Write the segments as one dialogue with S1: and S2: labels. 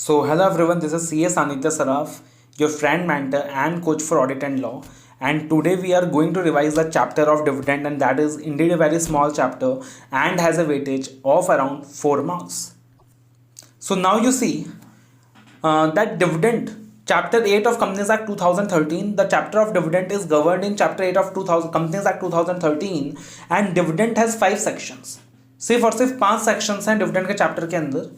S1: So, hello everyone, this is CA Sanidhya Saraf, your friend, mentor, and coach for audit and law. And today we are going to revise the chapter of dividend, and that is indeed a very small chapter and has a weightage of around 4 marks. So, now you see that dividend, chapter 8 of Companies Act 2013, the chapter of dividend is governed in chapter 8 of 2000 Companies Act 2013, and dividend has 5 sections. सिर्फ और सिर्फ 5 sections हैं dividend के chapter के अंदर.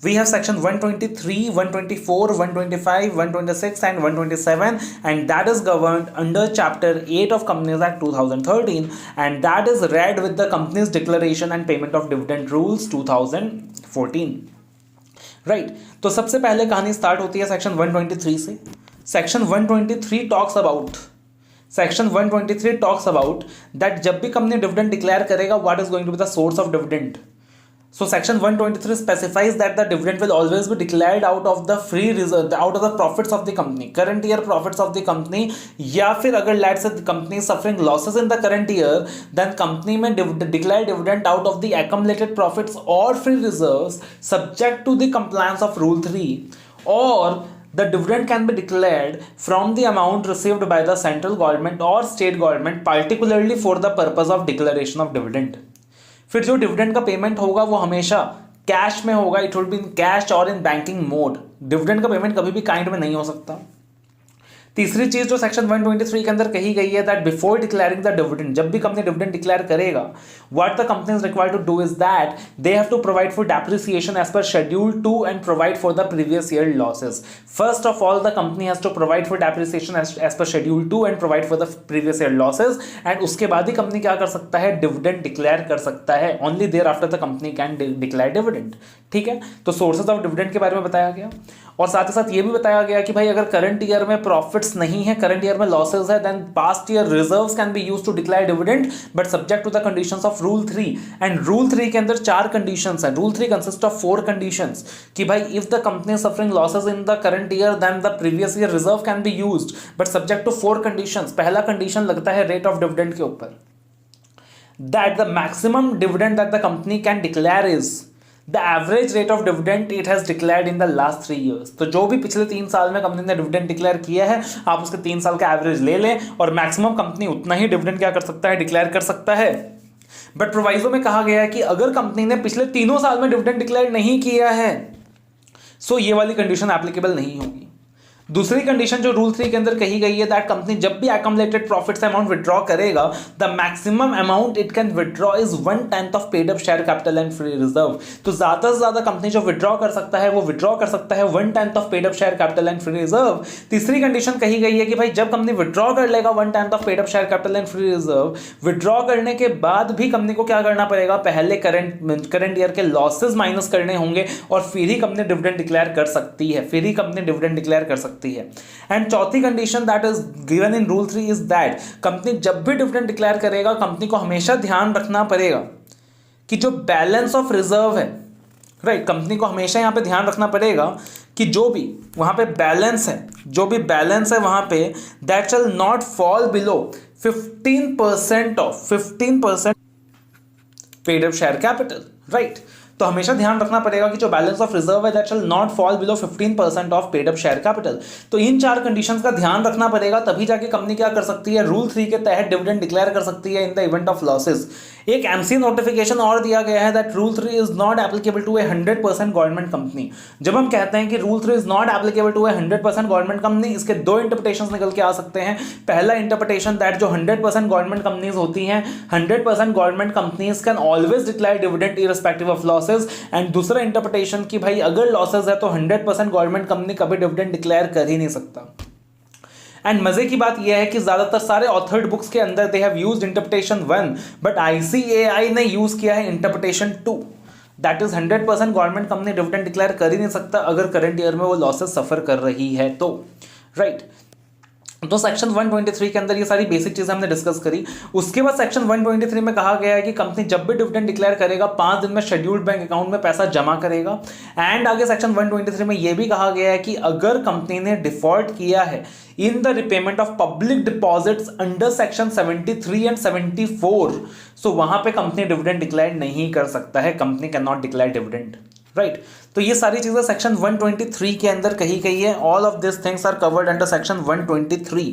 S1: We have section 123, 124, 125, 126 and 127, and that is governed under chapter 8 of Companies Act 2013, and that is read with the company's declaration and payment of dividend rules 2014. Right तो सबसे पहले कहानी स्टार्ट होती है सेक्शन 123 से. सेक्शन 123 टॉक्स अबाउट दैट जब भी company dividend declare करेगा what is going to be the source of dividend. So section 123 specifies that the dividend will always be declared out of the free reserve, out of the profits of the company, current year profits of the company, या फिर अगर let's say the company is suffering losses in the current year, then company may declare dividend out of the accumulated profits or free reserves subject to the compliance of rule 3, or the dividend can be declared from the amount received by the central government or state government, particularly for the purpose of declaration of dividend. फिर जो dividend का payment होगा वो हमेशा cash में होगा. It will be in cash और in banking mode. Dividend का पेमेंट कभी भी काइंड में नहीं हो सकता. तीसरी चीज जो सेक्शन 123 के अंदर कही गई है that before declaring the dividend, जब भी कंपनी डिविडेंड डिक्लेयर करेगा, what the company is required to do is that they have to provide for depreciation as per schedule 2 and provide for the previous year losses. First of all the company has to provide for depreciation as per schedule 2 and provide for the previous year losses, and उसके बाद ही company क्या कर सकता है, dividend declare कर सकता है. Only thereafter the company can declare dividend. ठीक है, तो सोर्सेज ऑफ डिविडेंड के बारे में बताया गया, और साथ ही साथ ये भी बताया गया कि भाई अगर करंट ईयर में प्रॉफिट्स नहीं है, करंट ईयर में लॉसेस है, then past year reserves can be used to declare dividend but subject to the conditions of rule 3. And rule 3 के अंदर 4 कंडीशंस हैं. रूल 3 कंसिस्ट ऑफ 4 कंडीशंस कि भाई if the company suffering losses in the current year then the previous year reserve can be used but subject to 4 conditions. पहला condition लगता है rate of dividend के ऊपर, that the maximum dividend that the company can declare is the average rate of dividend it has declared in the last 3 years. तो जो भी पिछले 3 साल में कंपनी ने डिविडेंड डिक्लेयर किया है, आप उसके 3 साल का एवरेज ले लें और मैक्सिमम कंपनी उतना ही डिविडेंड क्या कर सकता है, डिक्लेयर कर सकता है. बट प्रोवाइजो में कहा गया है कि अगर कंपनी ने पिछले 3 साल में डिविडेंड डिक्लेयर नहीं किया है, सो ये वाली कंडीशन एप्लीकेबल नहीं होगी. दूसरी कंडीशन जो रूल 3 के अंदर कही गई है दैट कंपनी जब भी एक्युमुलेटेड प्रॉफिट्स अमाउंट विड्रॉ करेगा, the maximum amount it can withdraw is 1/10 of paid up share capital and free reserve. तो ज्यादा से ज्यादा कंपनी जो विड्रॉ कर सकता है वो विड्रॉ कर सकता है 1/10 of paid up share capital and free reserve. तीसरी कंडीशन कही गई है कि भाई जब कंपनी विड्रॉ कर लेगा 1/10 of paid up share capital and free reserve, withdraw करने के बाद भी कंपनी को क्या करना पड़ेगा, पहले करंट ईयर के लॉसेस माइनस करने होंगे और फिर ही कंपनी डिविडेंड डिक्लेयर कर सकती है, एंड चौथी condition that is given in rule 3 is that company जब भी डिविडेंड डिक्लेयर करेगा, कंपनी को हमेशा ध्यान रखना पड़ेगा कि जो बैलेंस ऑफ रिजर्व है, राइट, कंपनी को हमेशा यहां पे ध्यान रखना पड़ेगा कि जो भी वहां पे बैलेंस है वहां पे that shall not fall below 15% paid up share capital. Right, तो हमेशा ध्यान रखना पड़ेगा कि जो बैलेंस ऑफ रिजर्व है that shall not fall below 15% of paid up share capital. तो इन 4 कंडीशंस का ध्यान रखना पड़ेगा, तभी जाके कंपनी क्या कर सकती है, रूल 3 के तहत डिविडेंड डिक्लेयर कर सकती है in the event of losses. एक एमसी नोटिफिकेशन और दिया गया है that rule 3 is not applicable to a 100% government company. जब हम कहते हैं कि rule 3 is not applicable to a 100% government company, इसके 2 इंटरप्रिटेशंस निकल के आ सकते हैं. पहला इंटरप्रिटेशन दैट जो 100% गवर्नमेंट कंपनीज होती हैं, 100% government companies can always declare dividend irrespective of losses. And दूसरा इंटरप्रिटेशन कि भाई अगर लॉसेस है तो 100% गवर्नमेंट कंपनी कभी डिविडेंड डिक्लेयर कर ही नहीं सकता. एंड मजे की बात यह है कि ज्यादातर सारे ऑथर्ड बुक्स के अंदर they have used interpretation 1, but ICAI ने यूज किया है interpretation 2. That is 100% government company dividend declare कर ही नहीं सकता अगर करंट ईयर में वो लॉसेस सफर कर रही है तो. राइट, तो सेक्शन 123 के अंदर ये सारी बेसिक चीजें हमने डिस्कस करी. उसके बाद सेक्शन 123 में कहा गया है कि कंपनी जब भी डिविडेंड डिक्लेयर करेगा 5 दिन में शेड्यूल्ड बैंक अकाउंट में पैसा जमा करेगा. एंड आगे सेक्शन 123 में यह भी कहा गया है कि अगर कंपनी ने डिफॉल्ट किया है in the repayment of public deposits under section 73 and 74, सो वहां पे कंपनी डिविडेंड डिक्लेयर नहीं कर सकता है. Company can not declare dividend. Right. तो ये सारी चीजें सेक्शन 123 के अंदर कही गई है। All of this things are covered under section 123।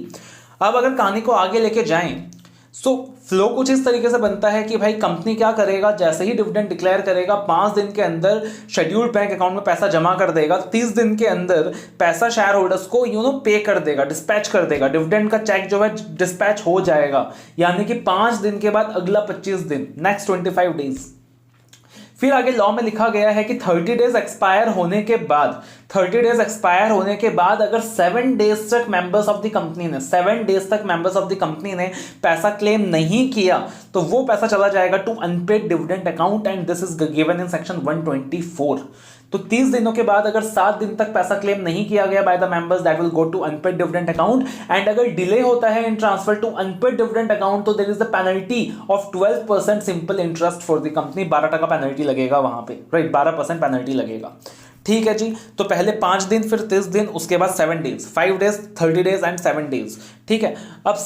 S1: अब अगर कहानी को आगे लेके जाएं, सो फ्लो कुछ इस तरीके से बनता है कि भाई कंपनी क्या करेगा, जैसे ही डिविडेंड डिक्लेयर करेगा 5 दिन के अंदर शेड्यूल्ड बैंक अकाउंट में पैसा जमा कर देगा, 30 दिन के अंदर पैसा शेयर होल्डर्स को पे कर देगा, डिस्पैच कर देगा, डिविडेंड का चेक जो है डिस्पैच हो जाएगा, यानी कि 5 दिन के बाद अगला 25 दिन, नेक्स्ट 25 डेज। फिर आगे लॉ में लिखा गया है कि 30 डेज एक्सपायर होने के बाद, 30 डेज एक्सपायर होने के बाद अगर 7 डेज तक मेंबर्स ऑफ द कंपनी ने 7 डेज तक मेंबर्स ऑफ द कंपनी ने पैसा क्लेम नहीं किया तो वो पैसा चला जाएगा to unpaid dividend account and this is given in section 124। तो 30 दिनों के बाद अगर 7 दिन तक पैसा क्लेम नहीं किया गया by the members, that will go to unpaid dividend account and अगर डिले होता है in transfer to unpaid dividend account तो there is the penalty of 12% simple interest for the company. 12% penalty लगेगा वहां पे, राइट, 12% पेनल्टी लगेगा। ठीक है जी। तो पहले 5 दिन, फिर 30 दिन, उसके बाद 7 days, 5 days, 30 days and 7 days. ठीक है। अब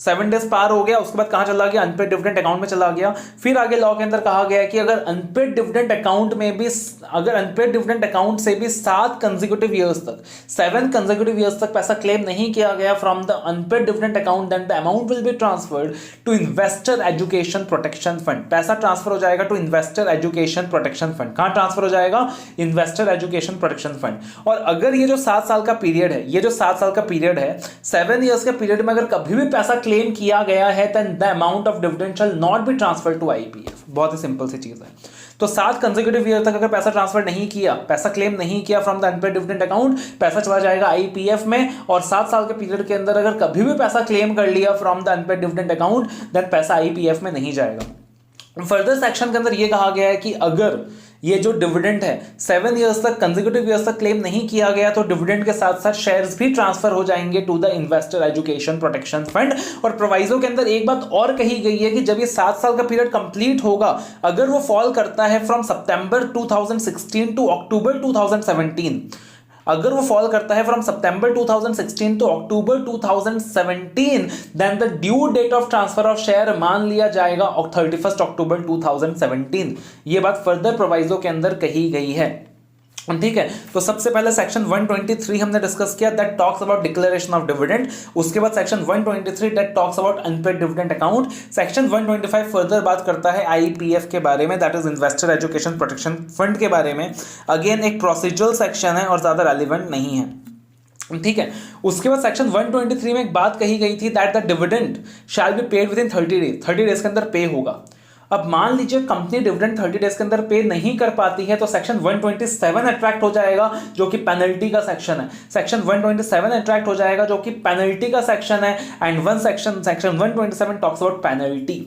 S1: 7 डेज पार हो गया, उसके बाद कहां चला गया, अनपेड डिविडेंड अकाउंट में चला गया। फिर आगे लॉ के अंदर कहा गया है कि अगर अनपेड डिविडेंड अकाउंट में भी, अगर अनपेड डिविडेंड अकाउंट से भी 7 कंसेक्यूटिव ईयर्स तक, 7 कंसेक्यूटिव ईयर्स तक पैसा क्लेम नहीं किया गया from the unpaid dividend account, then the amount will be transferred to investor education protection fund. पैसा ट्रांसफर हो जाएगा to investor education protection fund. कहां ट्रांसफर हो जाएगा, इन्वेस्टर एजुकेशन प्रोटेक्शन फंड। और अगर ये जो 7 साल का पीरियड है, ये जो 7 साल का पीरियड है, 7 ईयर्स के पीरियड में अगर कभी भी पैसा क्लेम किया गया है then the amount of dividend shall not be transferred to IPF। बहुत ही सिंपल सी चीज है। तो 7 कंसेक्यूटिव ईयर तक अगर पैसा ट्रांसफर नहीं किया, पैसा क्लेम नहीं किया from the unpaid dividend account, पैसा चला जाएगा IPF में। और 7 साल के पीरियड के अंदर अगर कभी भी पैसा क्लेम कर लिया from the unpaid dividend account, then पैसा IPF में नहीं जाएगा। फर्दर सेक्शन के अंदर यह कहा गया है कि अगर ये जो डिविडेंड है 7 ईयर्स तक, कंसेक्यूटिव ईयर्स तक क्लेम नहीं किया गया तो डिविडेंड के साथ साथ शेयर्स भी ट्रांसफर हो जाएंगे to the investor education protection fund. और प्रोवाइजो के अंदर एक बात और कही गई है कि जब ये 7 साल का पीरियड कंप्लीट होगा, अगर वो फॉल करता है फ्रॉम सितंबर 2016 टू अक्टूबर 2017, अगर वो फॉल करता है from September 2016 to October 2017, then the due date of transfer of share मान लिया जाएगा 31 अक्टूबर 2017। ये बात फर्दर प्रोवाइजो के अंदर कही गई है। ठीक है। तो सबसे पहले सेक्शन 123 हमने डिस्कस किया, that talks about declaration of dividend. उसके बाद section 123 that talks about unpaid dividend account. Section 125 further बात करता है IPF के बारे में, that is investor education protection fund के बारे में। अगेन एक प्रोसीजरल सेक्शन है और ज्यादा रेलिवेंट नहीं है। ठीक है। उसके बाद सेक्शन 123 में एक बात कही गई थी, that the dividend shall be paid with in 30 days. 30 days के अंदर पे होगा। अब मान लीजिए कंपनी डिविडेंड 30 डेज के अंदर पे नहीं कर पाती है तो सेक्शन 127 अट्रैक्ट हो जाएगा, जो कि पेनल्टी का सेक्शन है। सेक्शन 127 अट्रैक्ट हो जाएगा जो कि पेनल्टी का सेक्शन है। And section 127 talks about penalty.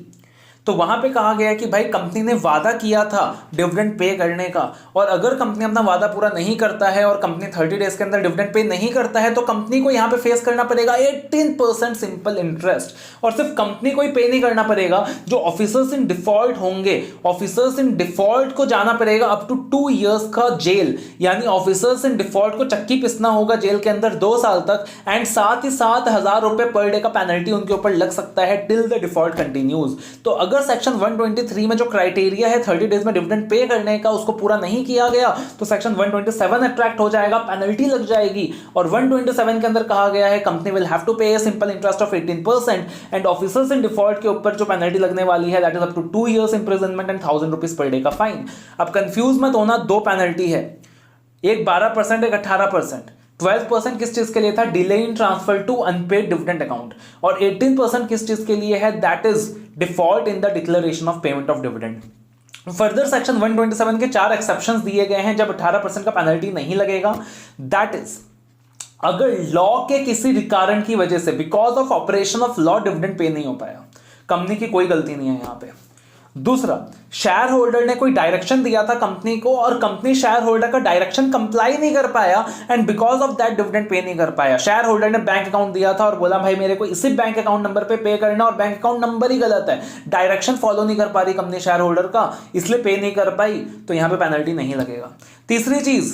S1: तो वहां पे कहा गया कि भाई कंपनी ने वादा किया था डिविडेंड पे करने का, और अगर कंपनी अपना वादा पूरा नहीं करता है और कंपनी 30 डेज के अंदर डिविडेंड पे नहीं करता है तो कंपनी को यहां पे फेस करना पड़ेगा 18% सिंपल इंटरेस्ट। और सिर्फ कंपनी को ही पे नहीं करना पड़ेगा, जो ऑफिसर्स इन डिफॉल्ट होंगे, ऑफिसर्स इन डिफॉल्ट को जाना पड़ेगा अप टू 2 इयर्स का जेल, यानी ऑफिसर्स इन डिफॉल्ट को चक्की पिसना होगा जेल के अंदर 2 साल तक। एंड साथ ही 7,000 रुपए पर डे का पेनल्टी उनके ऊपर लग सकता है टिल द डिफॉल्ट कंटिन्यूज। तो अगर सेक्शन 123 में जो क्राइटेरिया है 30 डेज में डिविडेंड पे करने का उसको पूरा नहीं किया गया तो सेक्शन 127 अट्रैक्ट हो जाएगा, पेनल्टी लग जाएगी। और 127 के अंदर कहा गया है company will have to pay simple interest of 18% and officers in default के ऊपर जो पेनल्टी लगने वाली है that is up to 2 years imprisonment and 1000 rupees per day का फाइन। अब कंफ्यूज मत होना, 2 पेनल्टी है, एक 12%, एक 18%। 12% किस चीज के लिए था, delay in transfer to unpaid dividend account, और 18% किस चीज के लिए है, that is default in the declaration of payment of dividend. Further section 127 के 4 एक्सेप्शंस दिए गए हैं जब 18% का पेनल्टी नहीं लगेगा। दैट इज अगर लॉ के किसी कारण की वजह से, because of operation of law, dividend pay नहीं हो पाया, कंपनी की कोई गलती नहीं है यहां पे। दूसरा, शेयर होल्डर ने कोई डायरेक्शन दिया था कंपनी को और कंपनी शेयर होल्डर का डायरेक्शन कंप्लाई नहीं कर पाया and because of that dividend pay नहीं कर पाया। शेयर होल्डर ने बैंक अकाउंट दिया था और बोला भाई मेरे को इसी बैंक अकाउंट नंबर पे करना, और बैंक अकाउंट नंबर ही गलत है, डायरेक्शन फॉलो नहीं कर पा रही कंपनी शेयर होल्डर का, इसलिए पे नहीं कर पाई, तो यहां पे पेनल्टी नहीं लगेगा। तीसरी चीज,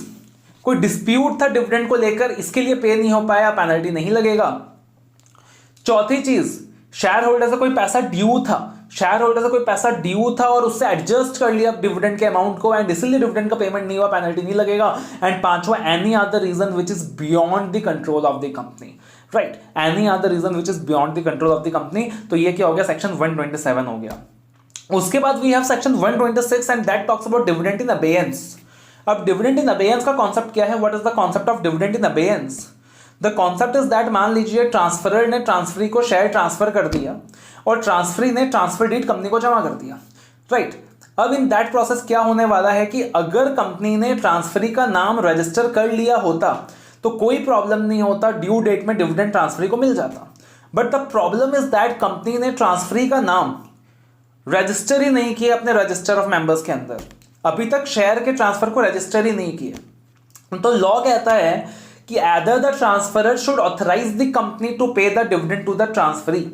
S1: कोई डिस्प्यूट था डिविडेंड को लेकर, इसके लिए पे नहीं हो पाया, पेनल्टी नहीं लगेगा। चौथी चीज, शेयर होल्डर से कोई पैसा ड्यू था, शेयर होल्डर से कोई पैसा ड्यू था और उससे एडजस्ट कर लिया डिविडेंड के अमाउंट को एंड इसीलिए डिविडेंड का पेमेंट नहीं हुआ, पेनल्टी नहीं लगेगा। एंड पांचवा, any other reason which is beyond the control of the company, right, any other reason which is beyond the control of the company. तो ये क्या हो गया, सेक्शन 127 हो गया। उसके बाद we have section 126 and that talks about dividend in abeyance. अब डिविडेंड इन अबेयंस का कॉन्सेप्ट क्या है, what is the concept of dividend in abeyance? The concept is that, मान लीजिए ट्रांसफरर ने ट्रांसफरी को शेयर ट्रांसफर कर दिया और ट्रांसफरी ने ट्रांसफर डीड कंपनी को जमा कर दिया, राइट। अब इन दैट प्रोसेस क्या होने वाला है कि अगर कंपनी ने ट्रांसफरी का नाम रजिस्टर कर लिया होता तो कोई प्रॉब्लम नहीं होता, ड्यू डेट में डिविडेंड ट्रांसफरी को मिल जाता। But the problem is that company ने ट्रांसफरी का नाम रजिस्टर ही नहीं किया अपने रजिस्टर ऑफ मेंबर्स के अंदर, अभी तक शेयर के ट्रांसफर को रजिस्टर ही नहीं किया। तो लॉ कहता है कि either the transferor should authorize the company to pay the dividend to the transferee,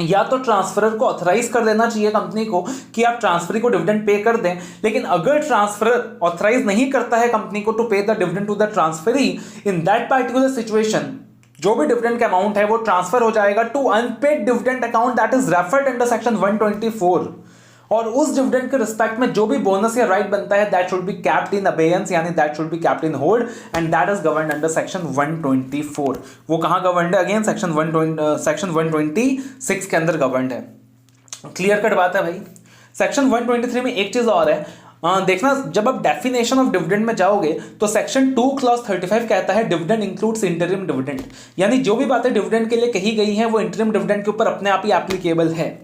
S1: या तो ट्रांसफरर को ऑथराइज कर देना चाहिए कंपनी को कि आप ट्रांसफरी को डिविडेंड पे कर दें। लेकिन अगर ट्रांसफरर ऑथराइज नहीं करता है कंपनी को to pay the dividend to the transferee, in that particular situation जो भी डिविडेंड का अमाउंट है वो ट्रांसफर हो जाएगा to unpaid dividend account that is referred under section 124, और उस डिविडेंड के रिस्पेक्ट में जो भी बोनस या राइट बनता है that should be capped in abeyance, यानी that should be capped in hold and that is governed under section 124। वो कहां गवर्न्ड है? अगेन सेक्शन 126 के अंदर गवर्न्ड है। क्लियर कट बात है भाई। सेक्शन 123 में एक चीज और है, देखना, जब आप डेफिनेशन ऑफ डिविडेंड में जाओगे तो सेक्शन 2 क्लॉज 35 कहता है डिविडेंड इंक्लूड्स इंटरिम डिविडेंड, यानी जो भी बातें डिविडेंड के लिए कही गई हैं वो इंटरिम डिविडेंड के ऊपर अपने आप ही एप्लीकेबल है।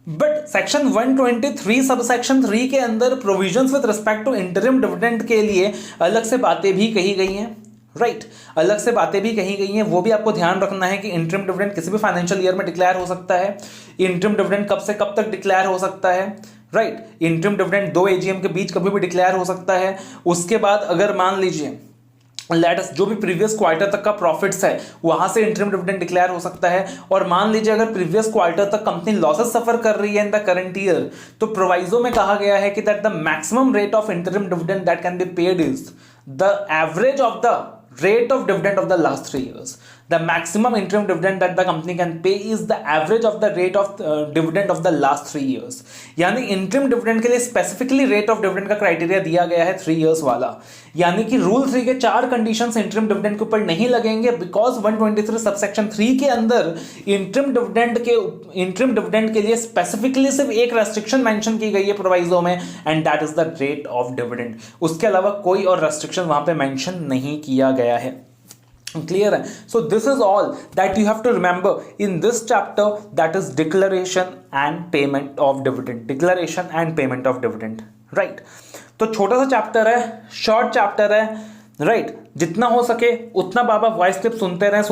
S1: बट सेक्शन 123 सब सेक्शन 3 के अंदर provisions with respect to interim dividend के लिए अलग से बातें भी कही गई हैं, राइट, अलग से बातें भी कही गई हैं। वो भी आपको ध्यान रखना है कि इंटरिम डिविडेंड किसी भी फाइनेंशियल ईयर में डिक्लेयर हो सकता है। इंटरिम डिविडेंड कब से कब तक डिक्लेयर हो सकता है, राइट, इंटरिम डिविडेंड 2 AGM के बीच कभी भी डिक्लेयर हो सकता है। उसके बाद अगर मान लीजिए लेट्स जो भी प्रीवियस क्वार्टर तक का प्रॉफिट्स है वहां से इंटरिम डिविडेंड डिक्लेयर हो सकता है। और मान लीजिए अगर प्रीवियस क्वार्टर तक कंपनी लॉसेस सफर कर रही है इन द करंट ईयर, तो प्रोवाइजो में कहा गया है कि that the maximum rate of interim dividend that can be paid is the average of the rate of dividend of the last 3 years. The maximum interim dividend that the company can pay is the average of the rate of dividend of the last 3 years. यानी interim dividend के लिए specifically rate of dividend का criteria दिया गया है 3 years वाला, यानी कि रूल 3 के 4 कंडीशंस interim dividend के ऊपर नहीं लगेंगे बिकॉज 123 सबसेक्शन 3 के अंदर interim dividend के लिए स्पेसिफिकली सिर्फ एक रेस्ट्रिक्शन मेंशन की गई है प्रोवाइजो में and that is the rate of dividend. उसके अलावा कोई और रेस्ट्रिक्शन वहां पे मेंशन नहीं किया गया है। क्लियर है? So this is all that you have to remember in this chapter, that is declaration and payment of dividend, declaration and payment of dividend, right. तो छोटा सा चैप्टर है, शॉर्ट चैप्टर है, राइट, जितना हो सके उतना बाबा वॉइस क्लिप सुनते रहें,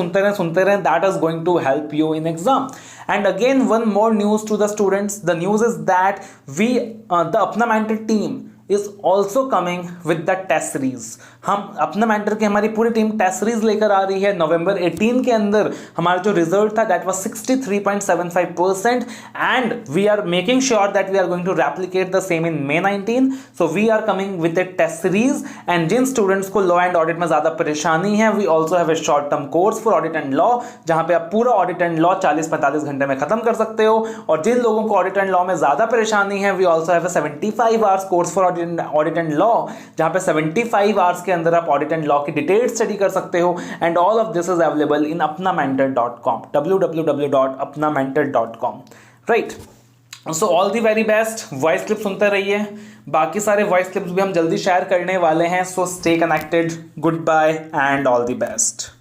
S1: that is going to help you in exam. And again one more news to the students, the news is that we the अपना mentor team is also coming with the test series। हम अपना mentor की हमारी पूरी team test series लेकर आ रही है। नवंबर 18 के अंदर हमारा जो रिजल्ट था that was 63.75% and we are making sure that we are going to replicate the same in May 19। So we are coming with a test series and जिन स्टूडेंट्स को लॉ एंड ऑडिट में ज्यादा परेशानी है we also have a short term course for audit and law, जहां पे आप पूरा ऑडिट एंड लॉ 40-45 घंटे में खत्म कर सकते हो। और जिन लोगों को ऑडिट एंड लॉ में ज्यादा परेशानी है we also have a 75 hours course for audit and law, जहां पे 75 आवर्स के अंदर आप ऑडिट एंड लॉ की डिटेल स्टडी कर सकते हो। And all of this is available in apnamentor.com, www.apnamentor.com, right. So all the very best, voice clip सुनते रहिए, बाकी सारे वॉइस क्लिप्स भी हम जल्दी शेयर करने वाले हैं। So stay connected, good bye and all the best.